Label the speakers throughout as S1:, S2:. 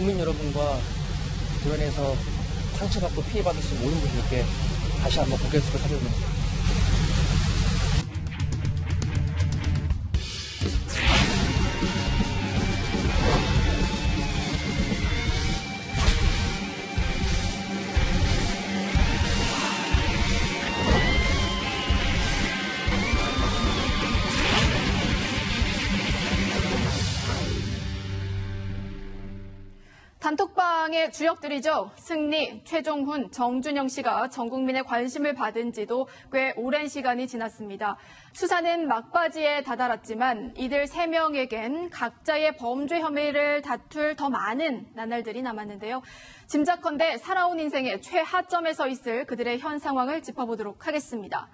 S1: 국민 여러분과 주변에서 상처받고 피해받으신 모든 분들께 다시 한번 고개 숙여 사죄드립니다.
S2: 단톡방의 주역들이죠. 승리, 최종훈, 정준영 씨가 전 국민의 관심을 받은 지도 꽤 오랜 시간이 지났습니다. 수사는 막바지에 다다랐지만 이들 3명에겐 각자의 범죄 혐의를 다툴 더 많은 나날들이 남았는데요. 짐작컨대 살아온 인생의 최하점에 서 있을 그들의 현 상황을 짚어보도록 하겠습니다.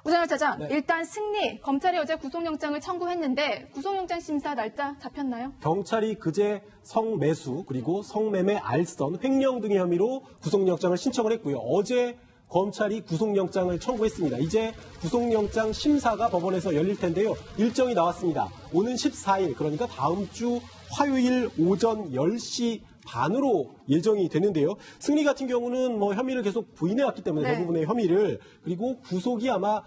S2: 우정열 차장, 네. 일단 승리, 검찰이 어제 구속영장을 청구했는데 구속영장 심사 날짜 잡혔나요?
S3: 경찰이 그제 성매수 그리고 성매매 알선, 횡령 등의 혐의로 구속영장을 신청을 했고요. 어제 검찰이 구속영장을 청구했습니다. 이제 구속영장 심사가 법원에서 열릴 텐데요. 일정이 나왔습니다. 오는 14일, 그러니까 다음 주 화요일 오전 10시 반으로 예정이 되는데요. 승리 같은 경우는 혐의를 계속 부인해왔기 때문에 대부분의 혐의를, 그리고 구속이 아마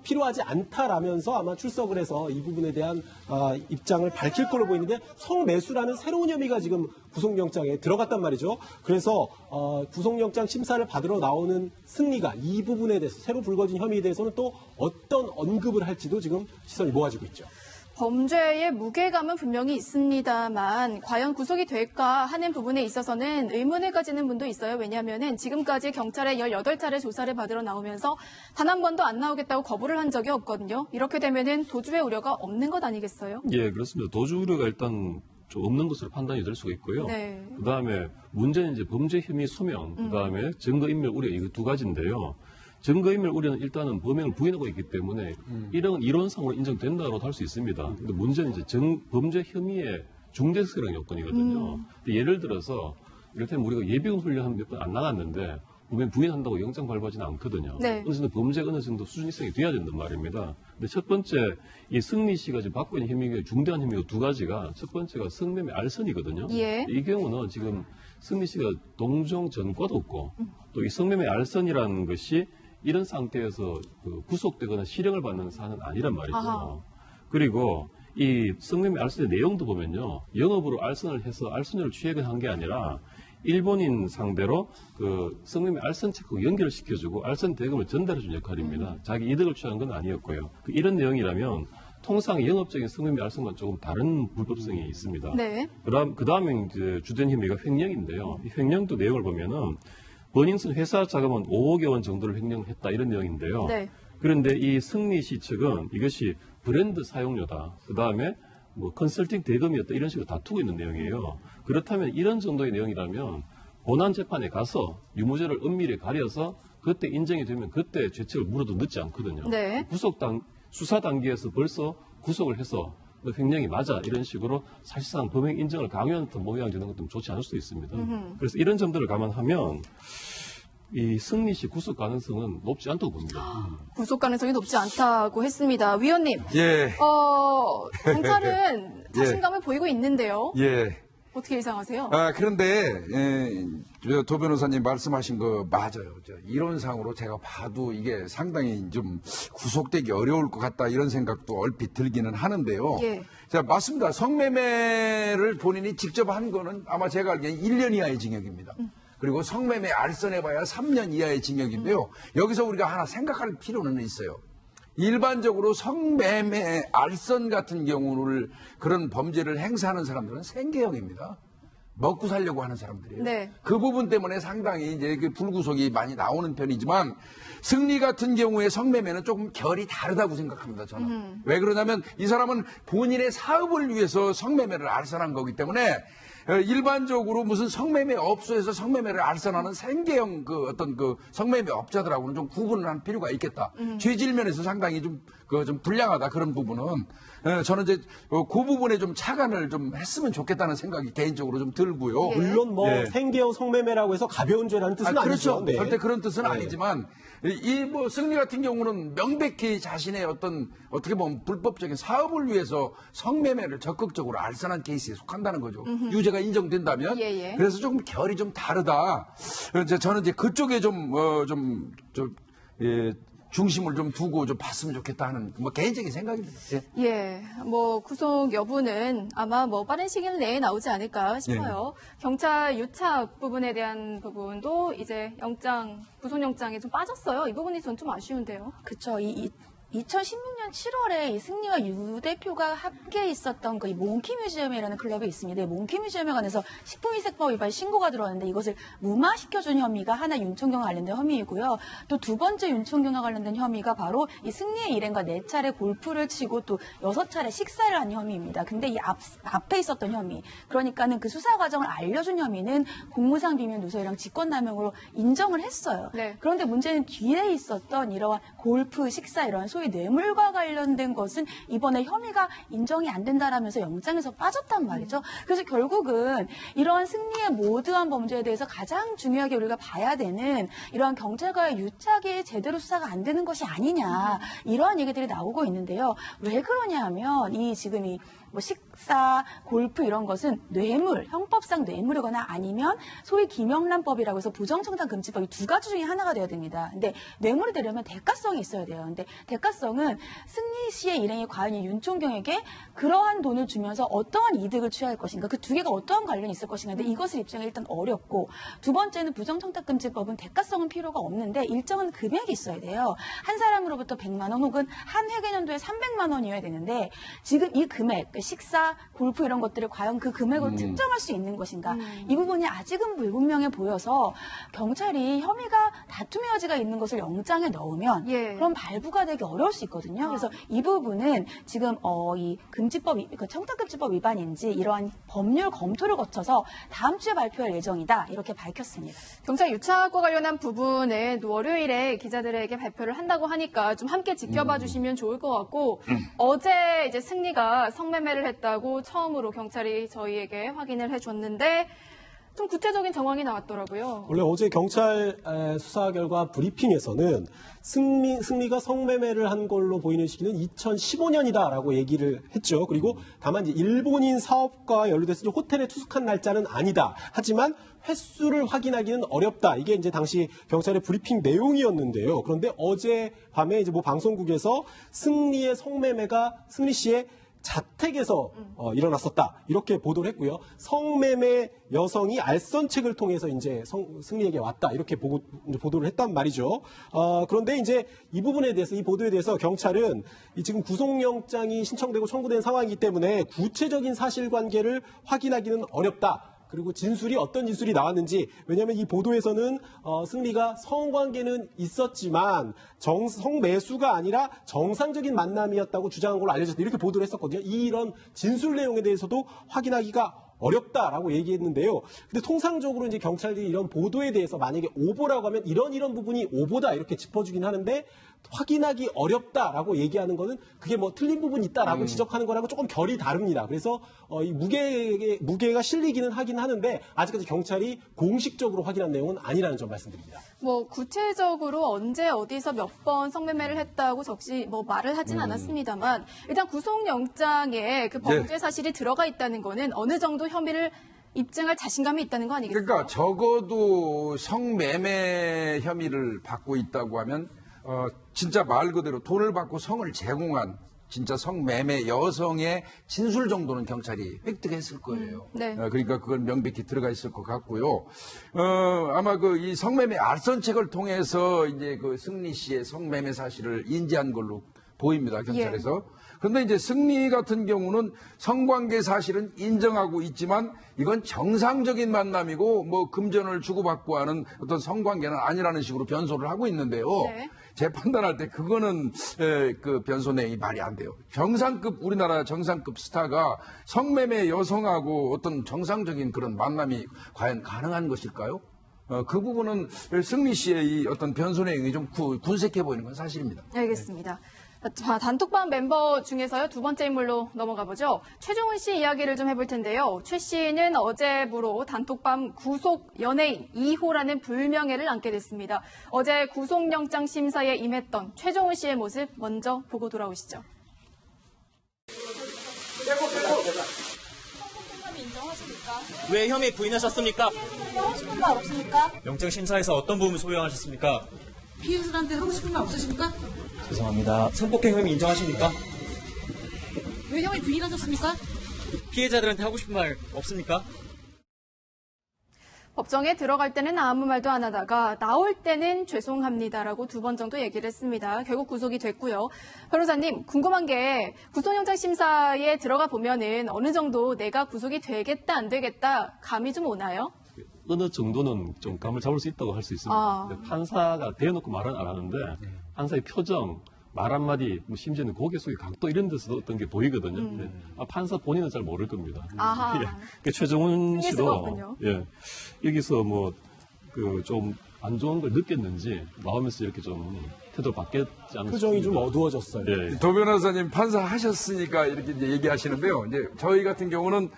S3: 필요하지 않다라면서 아마 출석을 해서 이 부분에 대한 입장을 밝힐 걸로 보이는데, 성매수라는 새로운 혐의가 지금 구속영장에 들어갔단 말이죠. 그래서 구속영장 심사를 받으러 나오는 승리가 이 부분에 대해서, 새로 불거진 혐의에 대해서는 또 어떤 언급을 할지도 지금 시선이 모아지고 있죠.
S2: 범죄의 무게감은 분명히 있습니다만 과연 구속이 될까 하는 부분에 있어서는 의문을 가지는 분도 있어요. 왜냐하면 지금까지 경찰에 18차례 조사를 받으러 나오면서 단 한 번도 안 나오겠다고 거부를 한 적이 없거든요. 이렇게 되면은 도주의 우려가 없는 것 아니겠어요? 예,
S4: 그렇습니다. 도주 우려가 일단 좀 없는 것으로 판단이 될 수가 있고요.
S2: 네.
S4: 그다음에 문제는 이제 범죄 혐의 소명, 그다음에 증거인멸 우려, 이거 두 가지인데요. 증거인멸 우려는 일단은 범행을 부인하고 있기 때문에 이런 이론상으로 인정된다고 할 수 있습니다. 근데 문제는 이제 범죄 혐의의 중대성이라는 요건이거든요. 예를 들어서 이를테면 우리가 예비군 훈련 한 몇 번 안 나갔는데 분명히 부인한다고 영장 발부하지는 않거든요.
S2: 네.
S4: 어느 정도 범죄가 어느 정도 수준 이상이 돼야 된단 말입니다. 근데 첫 번째, 이 승리 씨가 지금 받고 있는 혐의가 중대한 혐의가 두 가지가, 첫 번째가 성매매 알선이거든요.
S2: 예.
S4: 이 경우는 지금 승리 씨가 동종 전과도 없고 또 이 성매매 알선이라는 것이 이런 상태에서 구속되거나 실형을 받는 사안은 아니란 말이죠. 아하. 그리고 이 성매매 알선의 내용도 보면요, 영업으로 알선을 해서 알선료를 취하한 게 아니라 일본인 상대로 성매매 알선 체크로 연결을 시켜주고 알선 대금을 전달해준 역할입니다. 자기 이득을 취한 건 아니었고요. 이런 내용이라면 통상 영업적인 성매매 알선과 조금 다른 불법성이 있습니다.
S2: 네.
S4: 그 다음에 이제 주된 혐의가 횡령인데요. 이 횡령도 내용을 보면은 버닝썬 회사 자금은 5억여 원 정도를 횡령했다, 이런 내용인데요.
S2: 네.
S4: 그런데 이 승리 씨 측은 이것이 브랜드 사용료다, 그 다음에 컨설팅 대금이었다, 이런 식으로 다투고 있는 내용이에요. 그렇다면 이런 정도의 내용이라면 본안 재판에 가서 유무죄를 은밀히 가려서 그때 인정이 되면 그때 죄책을 물어도 늦지 않거든요.
S2: 네.
S4: 수사 단계에서 벌써 구속을 해서 횡령이 맞아, 이런 식으로 사실상 범행 인정을 강요하는 듯한 모양이 되는 것도 좋지 않을 수도 있습니다. 그래서 이런 점들을 감안하면 이 승리 씨 구속 가능성은 높지 않다고 봅니다.
S2: 구속 가능성이 높지 않다고 했습니다. 위원님,
S5: 예.
S2: 경찰은 자신감을 보이고 있는데요.
S5: 예.
S2: 어떻게 예상하세요?
S5: 그런데 도 변호사님 말씀하신 거 맞아요. 이론상으로 제가 봐도 이게 상당히 좀 구속되기 어려울 것 같다, 이런 생각도 얼핏 들기는 하는데요.
S2: 예.
S5: 자, 맞습니다. 성매매를 본인이 직접 한 거는 아마 제가 알기엔 1년 이하의 징역입니다. 그리고 성매매 알선해봐야 3년 이하의 징역인데요. 여기서 우리가 하나 생각할 필요는 있어요. 일반적으로 성매매 알선 같은 경우를, 그런 범죄를 행사하는 사람들은 생계형입니다. 먹고 살려고 하는 사람들이에요.
S2: 네.
S5: 그 부분 때문에 상당히 이제 불구속이 많이 나오는 편이지만, 승리 같은 경우에 성매매는 조금 결이 다르다고 생각합니다, 저는. 왜 그러냐면 이 사람은 본인의 사업을 위해서 성매매를 알선한 거기 때문에, 일반적으로 무슨 성매매 업소에서 성매매를 알선하는 생계형 어떤 성매매 업자들하고는 좀 구분을 할 필요가 있겠다. 죄질 면에서 상당히 좀 불량하다, 그런 부분은. 저는 이제 그 부분에 좀 차관을 좀 했으면 좋겠다는 생각이 개인적으로 좀 들고요.
S3: 물론 생계형 성매매라고 해서 가벼운 죄라는 뜻은
S5: 그렇죠.
S3: 아니죠. 네.
S5: 절대 그런 뜻은 아니지만, 이 뭐 승리 같은 경우는 명백히 자신의 어떻게 보면 불법적인 사업을 위해서 성매매를 적극적으로 알선한 케이스에 속한다는 거죠. 유죄가 인정된다면.
S2: 예, 예.
S5: 그래서 조금 결이 좀 다르다. 저는 이제 그쪽에 중심을 좀 두고 좀 봤으면 좋겠다 하는 뭐 개인적인 생각입니다. 예.
S2: 예, 뭐 구속 여부는 아마 뭐 빠른 시일 내에 나오지 않을까 싶어요. 경찰 유착 부분에 대한 부분도 이제 구속영장에 좀 빠졌어요. 이 부분이 전 좀 아쉬운데요.
S6: 그쵸. 2016년 7월에 이 승리와 유 대표가 함께 있었던 그 몽키 뮤지엄이라는 클럽이 있습니다. 몽키 뮤지엄에 관해서 식품위생법 위반 신고가 들어왔는데 이것을 무마시켜준 혐의가 하나 윤총경과 관련된 혐의이고요. 또 두 번째 윤총경과 관련된 혐의가 바로 이 승리의 일행과 4차례 골프를 치고 또 6차례 식사를 한 혐의입니다. 근데 이 앞에 있었던 혐의, 그러니까는 그 수사 과정을 알려준 혐의는 공무상 비밀 누설이랑 직권남용으로 인정을 했어요.
S2: 네.
S6: 그런데 문제는 뒤에 있었던 이러한 골프, 식사 이러한 소위 뇌물과 관련된 것은 이번에 혐의가 인정이 안 된다라면서 영장에서 빠졌단 말이죠. 그래서 결국은 이러한 승리의 모두한 범죄에 대해서 가장 중요하게 우리가 봐야 되는 이러한 경찰과의 유착이 제대로 수사가 안 되는 것이 아니냐, 이러한 얘기들이 나오고 있는데요. 왜 그러냐 하면 지금 뭐 식사, 골프 이런 것은 뇌물, 형법상 뇌물이거나 아니면 소위 김영란법이라고 해서 부정청탁금지법 이 두 가지 중에 하나가 되어야 됩니다. 근데 뇌물이 되려면 대가성이 있어야 돼요. 근데 대가성은 승리 씨의 일행이 과연 이 윤총경에게 그러한 돈을 주면서 어떠한 이득을 취할 것인가, 그 두 개가 어떠한 관련이 있을 것인가. 근데 이것을 입증이 일단 어렵고, 두 번째는 부정청탁금지법은 대가성은 필요가 없는데 일정한 금액이 있어야 돼요. 한 사람으로부터 100만 원 혹은 한 회계년도에 300만 원이어야 되는데 지금 이 금액, 식사, 골프 이런 것들을 과연 그 금액으로 측정할 수 있는 것인가. 이 부분이 아직은 불분명해 보여서 경찰이 혐의가 다툼의 여지가 있는 것을 영장에 넣으면
S2: 예.
S6: 그럼 발부가 되기 어려울 수 있거든요. 그래서 이 부분은 지금 이 금지법, 청탁금지법 위반인지 이러한 법률 검토를 거쳐서 다음 주에 발표할 예정이다, 이렇게 밝혔습니다.
S2: 경찰 유착과 관련한 부분은 월요일에 기자들에게 발표를 한다고 하니까 좀 함께 지켜봐 주시면 좋을 것 같고, 어제 이제 승리가 성매매를 했다고 처음으로 경찰이 저희에게 확인을 해줬는데 좀 구체적인 정황이 나왔더라고요.
S3: 원래 어제 경찰 수사 결과 브리핑에서는 승리가 성매매를 한 걸로 보이는 시기는 2015년이다라고 얘기를 했죠. 그리고 다만 이제 일본인 사업가와 연루돼서 호텔에 투숙한 날짜는 아니다. 하지만 횟수를 확인하기는 어렵다. 이게 이제 당시 경찰의 브리핑 내용이었는데요. 그런데 어제 밤에 이제 뭐 방송국에서 승리의 성매매가 승리 씨의 자택에서 일어났었다, 이렇게 보도를 했고요. 성매매 여성이 알선책을 통해서 이제 승리에게 왔다, 이렇게 보도를 했단 말이죠. 그런데 이제 이 부분에 대해서, 이 보도에 대해서 경찰은 지금 구속영장이 신청되고 청구된 상황이기 때문에 구체적인 사실관계를 확인하기는 어렵다. 그리고 어떤 진술이 나왔는지, 왜냐하면 이 보도에서는 승리가 성관계는 있었지만 성매수가 아니라 정상적인 만남이었다고 주장한 걸로 알려졌다, 이렇게 보도를 했었거든요. 이런 진술 내용에 대해서도 확인하기가 어렵다라고 얘기했는데요. 근데 통상적으로 이제 경찰들이 이런 보도에 대해서 만약에 오보라고 하면 이런 부분이 오보다, 이렇게 짚어주긴 하는데, 확인하기 어렵다라고 얘기하는 거는 그게 뭐 틀린 부분이 있다라고 지적하는 거라고 조금 결이 다릅니다. 그래서 이 무게가 실리기는 하긴 하는데 아직까지 경찰이 공식적으로 확인한 내용은 아니라는 점 말씀드립니다.
S2: 뭐 구체적으로 언제 어디서 몇 번 성매매를 했다고 뭐 말을 하진 않았습니다만, 일단 구속영장에 그 범죄 사실이 들어가 있다는 거는 어느 정도 혐의를 입증할 자신감이 있다는 거 아니겠어요?
S5: 그러니까 적어도 성매매 혐의를 받고 있다고 하면 진짜 말 그대로 돈을 받고 성을 제공한 진짜 성매매 여성의 진술 정도는 경찰이 획득했을 거예요.
S2: 네.
S5: 그러니까 그건 명백히 들어가 있을 것 같고요. 아마 이 성매매 알선책을 통해서 이제 그 승리 씨의 성매매 사실을 인지한 걸로 보입니다, 경찰에서. 그런데 이제 승리 같은 경우는 성관계 사실은 인정하고 있지만 이건 정상적인 만남이고 뭐 금전을 주고받고 하는 어떤 성관계는 아니라는 식으로 변소를 하고 있는데요.
S2: 네.
S5: 제 판단할 때 그거는 그 변소 내용이 말이 안 돼요. 우리나라 정상급 스타가 성매매 여성하고 어떤 정상적인 그런 만남이 과연 가능한 것일까요? 그 부분은 승리 씨의 이 어떤 변소 내용이 좀 군색해 보이는 건 사실입니다.
S2: 알겠습니다. 자, 단톡방 멤버 중에서요, 두 번째 인물로 넘어가 보죠. 최종훈 씨 이야기를 좀 해볼 텐데요. 최 씨는 어제부로 단톡방 구속 연예인 2호라는 불명예를 안게 됐습니다. 어제 구속영장 심사에 임했던 최종훈 씨의 모습 먼저 보고 돌아오시죠.
S7: 왜 혐의 부인하셨습니까?
S6: 하고 싶은 말 없습니까?
S7: 영장 심사에서 어떤 부분 소유하셨습니까?
S6: 피해자들한테 하고 싶은 말 없으십니까?
S7: 죄송합니다. 성폭행 혐의 인정하십니까?
S6: 왜 혐의 부인하셨습니까?
S7: 피해자들한테 하고 싶은 말 없습니까?
S2: 법정에 들어갈 때는 아무 말도 안 하다가 나올 때는 죄송합니다라고 두 번 정도 얘기를 했습니다. 결국 구속이 됐고요. 변호사님, 궁금한 게 구속영장 심사에 들어가 보면은 어느 정도 내가 구속이 되겠다 안 되겠다 감이 좀 오나요?
S4: 어느 정도는 좀 감을 잡을 수 있다고 할 수 있습니다. 근데 판사가 대놓고 말은 안 하는데 판사의 표정, 말 한마디, 뭐 심지어는 고개 숙의 각도 이런 데서도 어떤 게 보이거든요. 네. 판사 본인은 잘 모를 겁니다.
S2: 아하.
S4: 예. 그러니까 최종훈
S2: 승리 수가
S4: 씨도
S2: 없군요.
S4: 예. 여기서 뭐 그 좀 안 좋은 걸 느꼈는지 나오면서 이렇게 좀 태도 바뀌었지 않습니까?
S3: 표정이 좀 어두워졌어요.
S4: 예.
S5: 도 변호사님 판사 하셨으니까 이렇게 이제 얘기하시는데요. 이제 저희 같은 경우는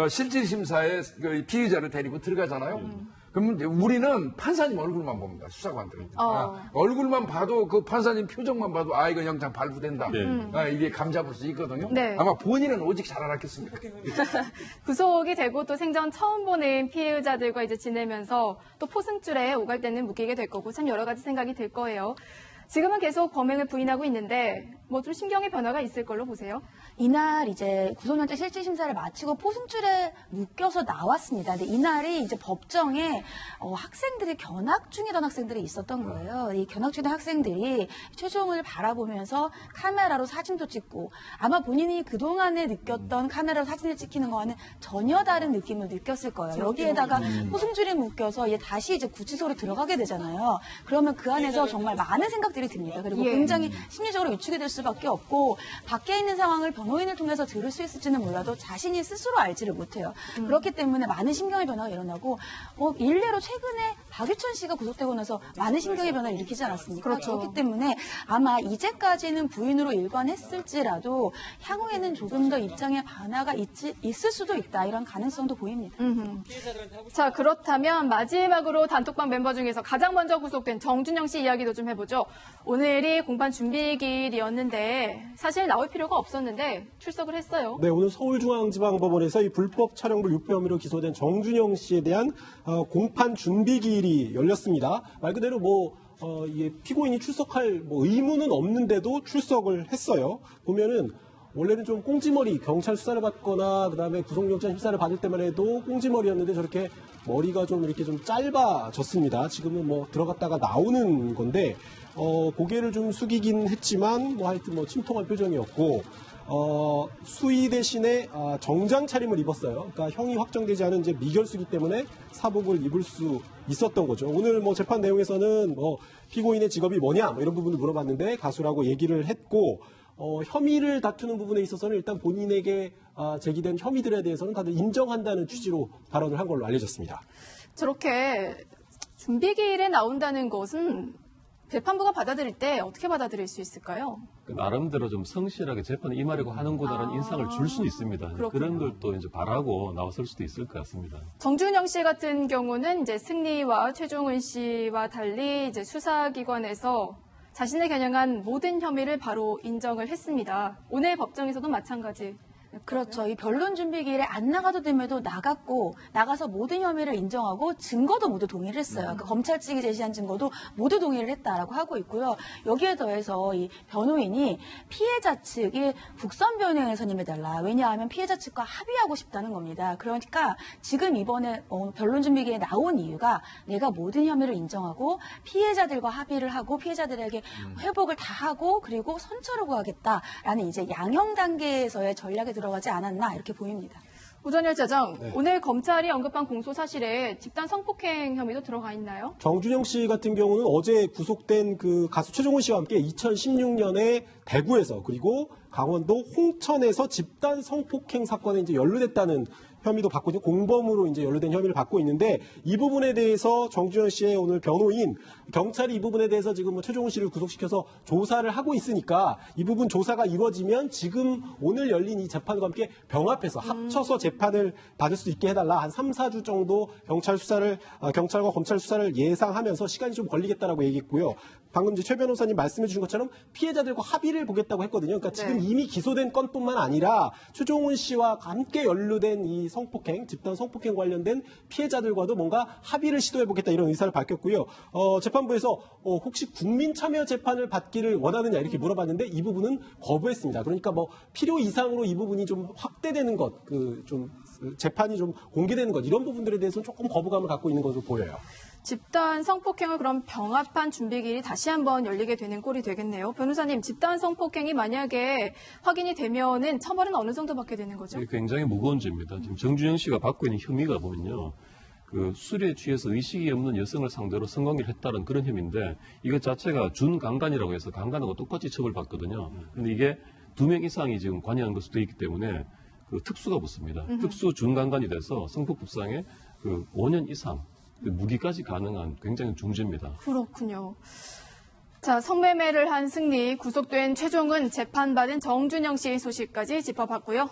S5: 실질 심사에 그 피의자를 데리고 들어가잖아요. 그러면 이제 우리는 판사님 얼굴만 봅니다. 수사관들은. 얼굴만 봐도 그 판사님 표정만 봐도 아 이거 영장 발부된다.
S4: 네.
S5: 이게 감 잡을 수 있거든요.
S2: 네.
S5: 아마 본인은 오직 잘 알았겠습니까?
S2: 구속이 되고 또 생전 처음 보는 피해자들과 이제 지내면서 또 포승줄에 오갈 때는 묶이게 될 거고 참 여러 가지 생각이 들 거예요. 지금은 계속 범행을 부인하고 있는데 뭐 좀 신경의 변화가 있을 걸로 보세요.
S6: 이날 이제 구속영장 실질 심사를 마치고 포승줄에 묶여서 나왔습니다. 근데 이날이 이제 법정에 학생들이 견학 중이던 학생들이 있었던 거예요. 이 견학 중이던 학생들이 최종훈을 바라보면서 카메라로 사진도 찍고 아마 본인이 그동안에 느꼈던 카메라로 사진을 찍히는 거와는 전혀 다른 느낌을 느꼈을 거예요. 여기에다가 포승줄에 묶여서 이제 다시 이제 구치소로 들어가게 되잖아요. 그러면 그 안에서 정말 많은 생각들이 듭니다. 그리고
S2: 예.
S6: 굉장히 심리적으로 위축이 될 수밖에 없고 밖에 있는 상황을 변호인을 통해서 들을 수 있을지는 몰라도 자신이 스스로 알지를 못해요. 그렇기 때문에 많은 심경의 변화가 일어나고 일례로 최근에 박유천 씨가 구속되고 나서 많은 심경의 변화를 일으키지 않았습니까?
S2: 그렇죠.
S6: 그렇기 때문에 아마 이제까지는 부인으로 일관했을지라도 향후에는 조금 더 입장의 변화가 있을 수도 있다. 이런 가능성도 보입니다.
S2: 자, 그렇다면 마지막으로 단톡방 멤버 중에서 가장 먼저 구속된 정준영 씨 이야기도 좀 해보죠. 오늘이 공판 준비일이었는데 사실 나올 필요가 없었는데 출석을 했어요.
S3: 네, 오늘 서울중앙지방법원에서 이 불법 촬영물 유포 혐의로 기소된 정준영 씨에 대한 공판 준비기일이 열렸습니다. 말 그대로 이게 피고인이 출석할 의무는 없는데도 출석을 했어요. 보면은 원래는 좀 꽁지머리, 경찰 수사를 받거나 그다음에 구속영장 심사를 받을 때만 해도 꽁지머리였는데 저렇게 머리가 좀 이렇게 좀 짧아졌습니다. 지금은 들어갔다가 나오는 건데 고개를 좀 숙이긴 했지만 하여튼 침통한 표정이었고 수의 대신에 정장 차림을 입었어요. 그러니까 형이 확정되지 않은 이제 미결수기 때문에 사복을 입을 수 있었던 거죠. 오늘 재판 내용에서는 피고인의 직업이 뭐냐 이런 부분을 물어봤는데 가수라고 얘기를 했고 혐의를 다투는 부분에 있어서는 일단 본인에게 제기된 혐의들에 대해서는 다들 인정한다는 취지로 발언을 한 걸로 알려졌습니다.
S2: 저렇게 준비기일에 나온다는 것은 재판부가 받아들일 때 어떻게 받아들일 수 있을까요?
S4: 나름대로 좀 성실하게 재판에 임하려고 하는구나라는 인상을 줄 수는 있습니다.
S2: 그렇군요.
S4: 그런 걸 또 이제 바라고 나왔을 수도 있을 것 같습니다.
S2: 정준영 씨 같은 경우는 이제 승리와 최종훈 씨와 달리 이제 수사기관에서 자신을 겨냥한 모든 혐의를 바로 인정을 했습니다. 오늘 법정에서도 마찬가지.
S6: 그렇죠. 이 변론 준비기일에 안 나가도 됨에도 나가서 모든 혐의를 인정하고 증거도 모두 동의를 했어요. 그러니까 검찰 측이 제시한 증거도 모두 동의를 했다라고 하고 있고요. 여기에 더해서 이 변호인이 피해자 측이 국선 변호인을 선임해달라. 왜냐하면 피해자 측과 합의하고 싶다는 겁니다. 그러니까 지금 이번에 변론 준비기일에 나온 이유가 내가 모든 혐의를 인정하고 피해자들과 합의를 하고 피해자들에게 회복을 다 하고 그리고 선처를 구하겠다라는 이제 양형 단계에서의 전략에 들어가지 않았나 이렇게 보입니다.
S2: 오전열 차장, 오늘 검찰이 언급한 공소 사실에 집단 성폭행 혐의도 들어가 있나요?
S3: 정준영 씨 같은 경우는 어제 구속된 그 가수 최종훈 씨와 함께 2016년에 대구에서 그리고 강원도 홍천에서 집단 성폭행 사건에 이제 연루됐다는 혐의도 받고 있는 공범으로 이제 연루된 혐의를 받고 있는데 이 부분에 대해서 정준영 씨의 오늘 변호인 경찰이 이 부분에 대해서 지금 뭐 최종훈 씨를 구속시켜서 조사를 하고 있으니까 이 부분 조사가 이루어지면 지금 오늘 열린 이 재판과 함께 병합해서 합쳐서 재판을 받을 수 있게 해달라 한 3, 4주 정도 경찰과 검찰 수사를 예상하면서 시간이 좀 걸리겠다라고 얘기했고요. 방금 이제 최 변호사님 말씀해 주신 것처럼 피해자들과 합의를 보겠다고 했거든요. 그러니까 지금 이미 기소된 건뿐만 아니라 최종훈 씨와 함께 연루된 이 성폭행, 집단 성폭행 관련된 피해자들과도 뭔가 합의를 시도해 보겠다 이런 의사를 밝혔고요. 재판부에서 혹시 국민 참여 재판을 받기를 원하느냐 이렇게 물어봤는데 이 부분은 거부했습니다. 그러니까 뭐 필요 이상으로 이 부분이 좀 확대되는 것, 좀 재판이 좀 공개되는 것 이런 부분들에 대해서는 조금 거부감을 갖고 있는 것으로 보여요.
S2: 집단 성폭행을 그럼 병합한 준비기일이 다시 한번 열리게 되는 꼴이 되겠네요. 변호사님, 집단 성폭행이 만약에 확인이 되면은 처벌은 어느 정도 받게 되는 거죠?
S4: 굉장히 무거운 죄입니다. 지금 정준영 씨가 받고 있는 혐의가 보면요. 그 술에 취해서 의식이 없는 여성을 상대로 성관계를 했다는 그런 혐의인데 이것 자체가 준강간이라고 해서 강간하고 똑같이 처벌받거든요. 그런데 이게 2명 이상이 지금 관여한 것으로 되어 있기 때문에 그 특수가 붙습니다. 특수 준강간이 돼서 성폭법상에 그 5년 이상 무기까지 가능한 굉장히 중죄입니다.
S2: 그렇군요. 자, 성매매를 한 승리, 구속된 최종훈, 재판받은 정준영 씨 소식까지 짚어봤고요.